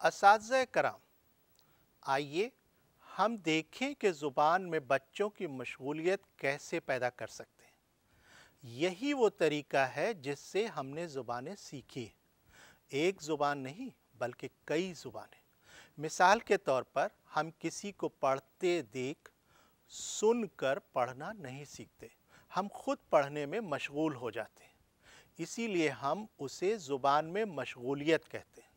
اساتذہ کرام، آئیے ہم دیکھیں کہ زبان میں بچوں کی مشغولیت کیسے پیدا کر سکتے ہیں۔ یہی وہ طریقہ ہے جس سے ہم نے زبانیں سیکھی ہیں۔ ایک زبان نہیں بلکہ کئی زبانیں۔ مثال کے طور پر ہم کسی کو پڑھتے دیکھ سن کر پڑھنا نہیں سیکھتے، ہم خود پڑھنے میں مشغول ہو جاتے ہیں، اسی لیے ہم اسے زبان میں مشغولیت کہتے ہیں۔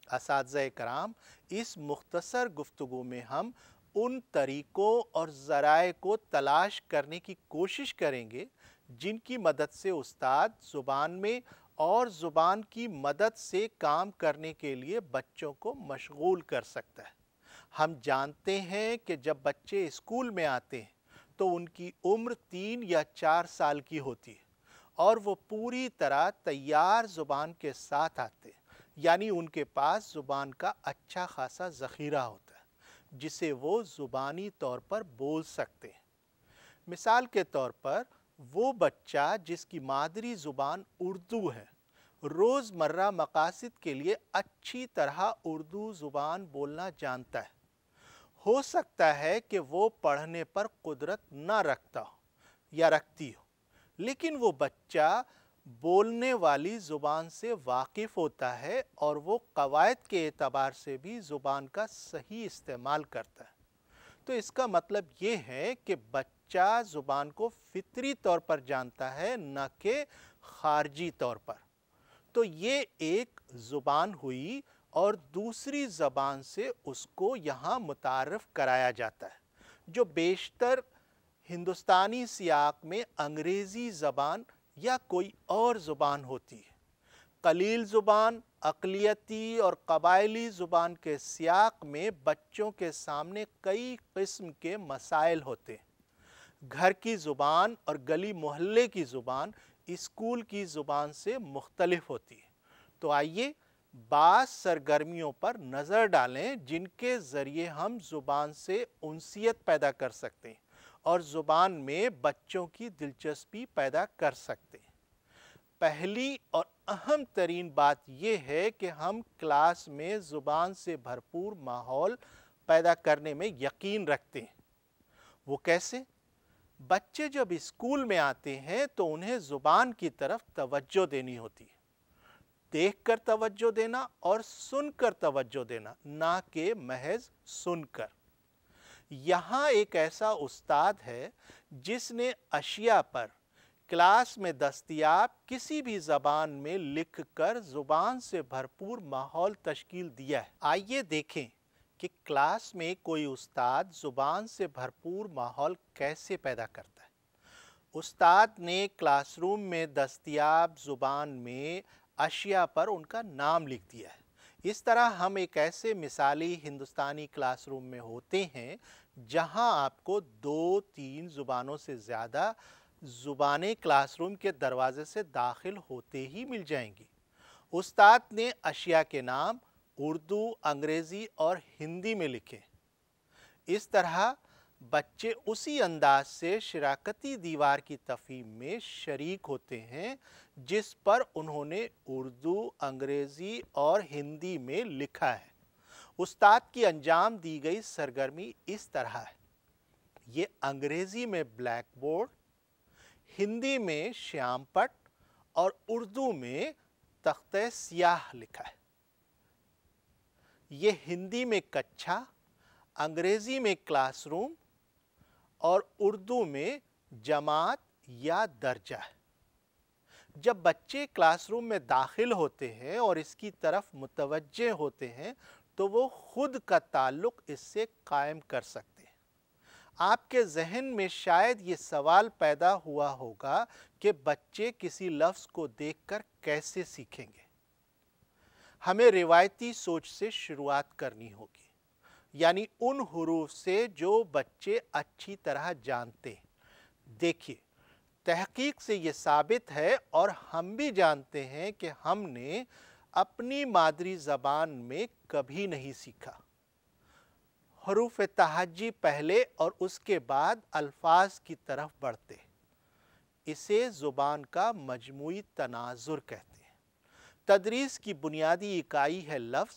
اساتذہ کرام، اس مختصر گفتگو میں ہم ان طریقوں اور ذرائع کو تلاش کرنے کی کوشش کریں گے جن کی مدد سے استاد زبان میں اور زبان کی مدد سے کام کرنے کے لیے بچوں کو مشغول کر سکتا ہے۔ ہم جانتے ہیں کہ جب بچے اسکول میں آتے ہیں تو ان کی عمر 3 یا 4 سال کی ہوتی ہے اور وہ پوری طرح تیار زبان کے ساتھ آتے ہیں، یعنی ان کے پاس زبان کا اچھا خاصا ذخیرہ ہوتا ہے جسے وہ زبانی طور پر بول سکتے ہیں۔ مثال کے طور پر وہ بچہ جس کی مادری زبان اردو ہے روز مرہ مقاصد کے لیے اچھی طرح اردو زبان بولنا جانتا ہے۔ ہو سکتا ہے کہ وہ پڑھنے پر قدرت نہ رکھتا ہو یا رکھتی ہو، لیکن وہ بچہ بولنے والی زبان سے واقف ہوتا ہے اور وہ قواعد کے اعتبار سے بھی زبان کا صحیح استعمال کرتا ہے۔ تو اس کا مطلب یہ ہے کہ بچہ زبان کو فطری طور پر جانتا ہے، نہ کہ خارجی طور پر۔ تو یہ ایک زبان ہوئی اور دوسری زبان سے اس کو یہاں متعارف کرایا جاتا ہے جو بیشتر ہندوستانی سیاق میں انگریزی زبان یا کوئی اور زبان ہوتی ہے۔ قلیل زبان، اقلیتی اور قبائلی زبان کے سیاق میں بچوں کے سامنے کئی قسم کے مسائل ہوتے ہیں۔ گھر کی زبان اور گلی محلے کی زبان اسکول کی زبان سے مختلف ہوتی ہے۔ تو آئیے بعض سرگرمیوں پر نظر ڈالیں جن کے ذریعے ہم زبان سے انسیت پیدا کر سکتے ہیں اور زبان میں بچوں کی دلچسپی پیدا کر سکتے ہیں۔ پہلی اور اہم ترین بات یہ ہے کہ ہم کلاس میں زبان سے بھرپور ماحول پیدا کرنے میں یقین رکھتے ہیں۔ وہ کیسے؟ بچے جب اسکول میں آتے ہیں تو انہیں زبان کی طرف توجہ دینی ہوتی ہے۔ دیکھ کر توجہ دینا اور سن کر توجہ دینا، نہ کہ محض سن کر۔ یہاں ایک ایسا استاد ہے جس نے اشیاء پر کلاس میں دستیاب کسی بھی زبان میں لکھ کر زبان سے بھرپور ماحول تشکیل دیا ہے۔ آئیے دیکھیں کہ کلاس میں کوئی استاد زبان سے بھرپور ماحول کیسے پیدا کرتا ہے۔ استاد نے کلاس روم میں دستیاب زبان میں اشیاء پر ان کا نام لکھ دیا ہے۔ اس طرح ہم ایک ایسے مثالی ہندوستانی کلاس روم میں ہوتے ہیں جہاں آپ کو 2-3 زبانوں سے زیادہ زبانیں کلاس روم کے دروازے سے داخل ہوتے ہی مل جائیں گی۔ استاد نے اشیاء کے نام اردو، انگریزی اور ہندی میں لکھے۔ اس طرح بچے اسی انداز سے شراکتی دیوار کی تفہیم میں شریک ہوتے ہیں جس پر انہوں نے اردو، انگریزی اور ہندی میں لکھا ہے۔ استاد کی انجام دی گئی سرگرمی اس طرح ہے۔ یہ انگریزی میں بلیک بورڈ، ہندی میں شیام پٹ اور اردو میں تختہ سیاہ لکھا ہے۔ یہ ہندی میں کچھا، انگریزی میں کلاس روم اور اردو میں جماعت یا درجہ ہے۔ جب بچے کلاس روم میں داخل ہوتے ہیں اور اس کی طرف متوجہ ہوتے ہیں تو وہ خود کا تعلق اس سے قائم کر سکتے ہیں۔ آپ کے ذہن میں شاید یہ سوال پیدا ہوا ہوگا کہ بچے کسی لفظ کو دیکھ کر کیسے سیکھیں گے؟ ہمیں روایتی سوچ سے شروعات کرنی ہوگی، یعنی ان حروف سے جو بچے اچھی طرح جانتے ہیں۔ دیکھیے، تحقیق سے یہ ثابت ہے اور ہم بھی جانتے ہیں کہ ہم نے اپنی مادری زبان میں کبھی نہیں سیکھا۔ حروف تہجی پہلے اور اس کے بعد الفاظ کی طرف بڑھتے، اسے زبان کا مجموعی تناظر کہتے ہیں۔ تدریس کی بنیادی اکائی ہے لفظ،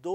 2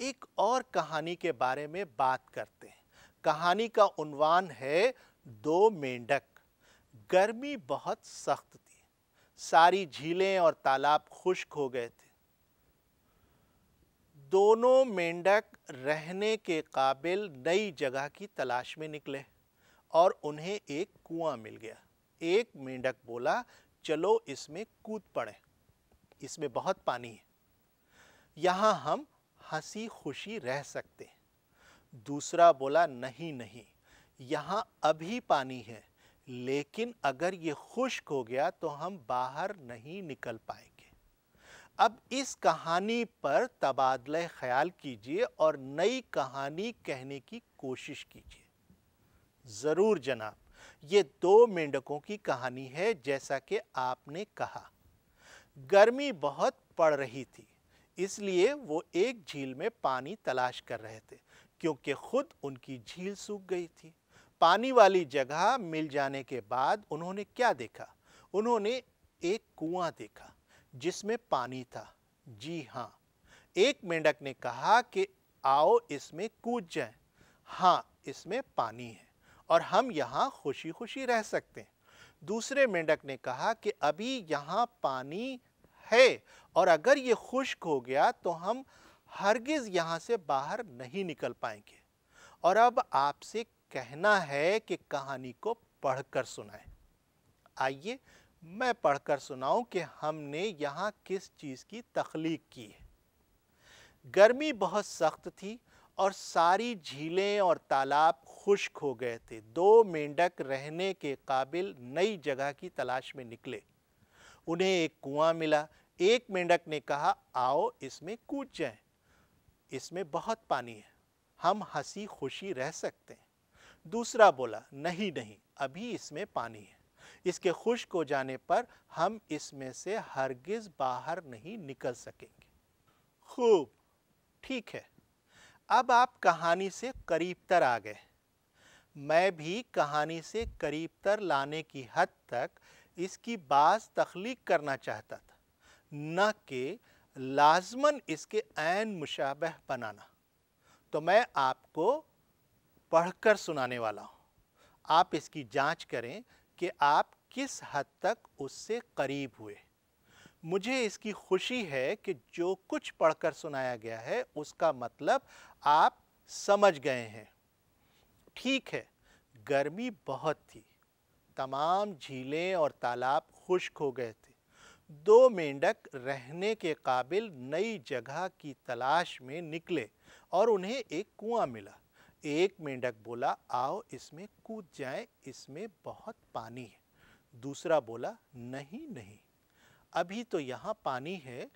ایک اور کہانی کے بارے میں بات کرتے ہیں۔ کہانی کا عنوان ہے دو مینڈک۔ گرمی بہت سخت تھی، ساری جھیلیں اور تالاب خشک ہو گئے تھے۔ دونوں مینڈک رہنے کے قابل نئی جگہ کی تلاش میں نکلے اور انہیں ایک کنواں مل گیا۔ ایک مینڈک بولا، چلو اس میں کود پڑیں، اس میں بہت پانی ہے، یہاں ہم ہنسی خوشی رہ سکتے ہیں۔ دوسرا بولا، نہیں نہیں، یہاں ابھی پانی ہے، لیکن اگر یہ خشک ہو گیا تو ہم باہر نہیں نکل پائیں گے۔ اب اس کہانی پر تبادلہ خیال کیجئے اور نئی کہانی کہنے کی کوشش کیجئے۔ ضرور جناب، یہ دو مینڈکوں کی کہانی ہے جیسا کہ آپ نے کہا۔ گرمی بہت پڑ رہی تھی، اس لیے وہ ایک جھیل میں پانی تلاش کر رہے تھے کیونکہ خود ان کی جھیل سوکھ گئی تھی۔ پانی والی جگہ مل جانے کے بعد انہوں نے کیا دیکھا؟ انہوں نے ایک کنواں دیکھا جس میں پانی تھا۔ جی ہاں، ایک مینڈک نے کہا کہ آؤ اس میں کود جائیں۔ ہاں، اس میں پانی ہے اور ہم یہاں خوشی خوشی رہ سکتے ہیں۔ دوسرے مینڈک نے کہا کہ ابھی یہاں پانی ہے اور اگر یہ خشک ہو گیا تو ہم ہرگز یہاں سے باہر نہیں نکل پائیں گے، اور اب آپ سے کہنا ہے کہ کہانی کو پڑھ کر سنائیں۔ آئیے میں پڑھ کر سناؤں کہ ہم نے یہاں کس چیز کی تخلیق کی ہے۔ گرمی بہت سخت تھی اور ساری جھیلیں اور تالاب خشک ہو گئے تھے۔ دو مینڈک رہنے کے قابل نئی جگہ کی تلاش میں نکلے۔ انہیں ایک کنواں ملا۔ ایک مینڈک نے کہا، آؤ اس میں کود جائیں، اس میں بہت پانی ہے، ہم ہنسی خوشی رہ سکتے ہیں۔ دوسرا بولا، نہیں نہیں، ابھی اس میں پانی ہے، اس کے خشک ہو جانے پر ہم اس میں سے ہرگز باہر نہیں نکل سکیں گے۔ خوب، ٹھیک ہے، اب آپ کہانی سے قریب تر آ گئے۔ میں بھی کہانی سے قریب تر لانے کی حد تک اس کی بعض تخلیق کرنا چاہتا تھا، نہ کہ لازماً اس کے عین مشابہ بنانا۔ تو میں آپ کو پڑھ کر سنانے والا ہوں۔ آپ اس کی جانچ کریں کہ آپ کس حد تک اس سے قریب ہوئے۔ مجھے اس کی خوشی ہے کہ جو کچھ پڑھ کر سنایا گیا ہے اس کا مطلب آپ سمجھ گئے ہیں۔ ٹھیک ہے، گرمی بہت تھی، تمام جھیلیں اور تالاب خشک ہو گئے تھے۔ دو مینڈک رہنے کے قابل نئی جگہ کی تلاش میں نکلے اور انہیں ایک کنواں ملا۔ ایک مینڈک بولا، آؤ اس میں کود جائیں، اس میں بہت پانی ہے۔ دوسرا بولا، نہیں نہیں، ابھی تو یہاں پانی ہے،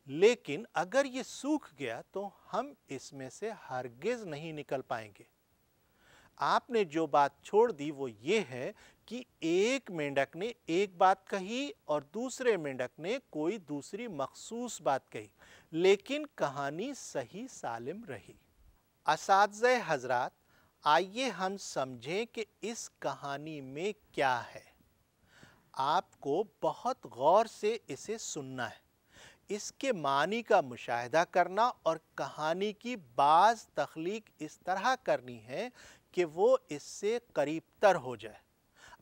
لیکن اگر یہ سوکھ گیا تو ہم اس میں سے ہرگز نہیں نکل پائیں گے۔ آپ نے جو بات چھوڑ دی وہ یہ ہے کہ ایک مینڈک نے ایک بات کہی اور دوسرے مینڈک نے کوئی دوسری مخصوص بات کہی، لیکن کہانی صحیح سالم رہی۔ اساتذہ حضرات، آئیے ہم سمجھیں کہ اس کہانی میں کیا ہے۔ آپ کو بہت غور سے اسے سننا ہے، اس کے معنی کا مشاہدہ کرنا اور کہانی کی بعض تخلیق اس طرح کرنی ہے کہ وہ اس سے قریب تر ہو جائے۔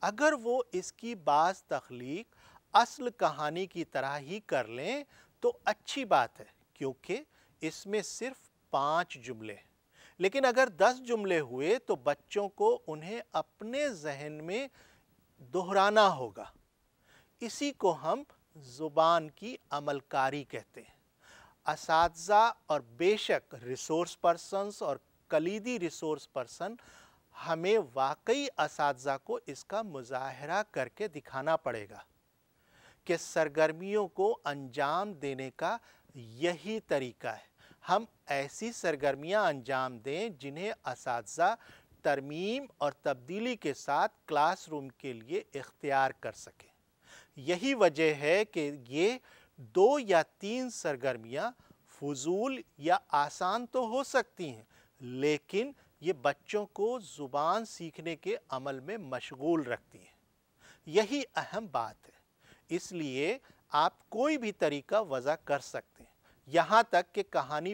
اگر وہ اس کی بعض تخلیق اصل کہانی کی طرح ہی کر لیں تو اچھی بات ہے، کیونکہ اس میں صرف 5 جملے ہیں۔ لیکن اگر 10 جملے ہوئے تو بچوں کو انہیں اپنے ذہن میں دہرانا ہوگا۔ اسی کو ہم زبان کی عمل کاری کہتے ہیں۔ اساتذہ اور بے شک ریسورس پرسنز اور کلیدی ریسورس پرسن، ہمیں واقعی اساتذہ کو اس کا مظاہرہ کر کے دکھانا پڑے گا کہ سرگرمیوں کو انجام دینے کا یہی طریقہ ہے۔ ہم ایسی سرگرمیاں انجام دیں جنہیں اساتذہ ترمیم اور تبدیلی کے ساتھ کلاس روم کے لیے اختیار کر سکیں۔ یہی وجہ ہے کہ یہ 2 یا 3 سرگرمیاں فضول یا آسان تو ہو سکتی ہیں، لیکن یہ بچوں کو زبان سیکھنے کے عمل میں مشغول رکھتی ہیں۔ یہی اہم بات ہے۔ اس لیے آپ کوئی بھی طریقہ وضع کر سکتے ہیں، یہاں تک کہ کہانی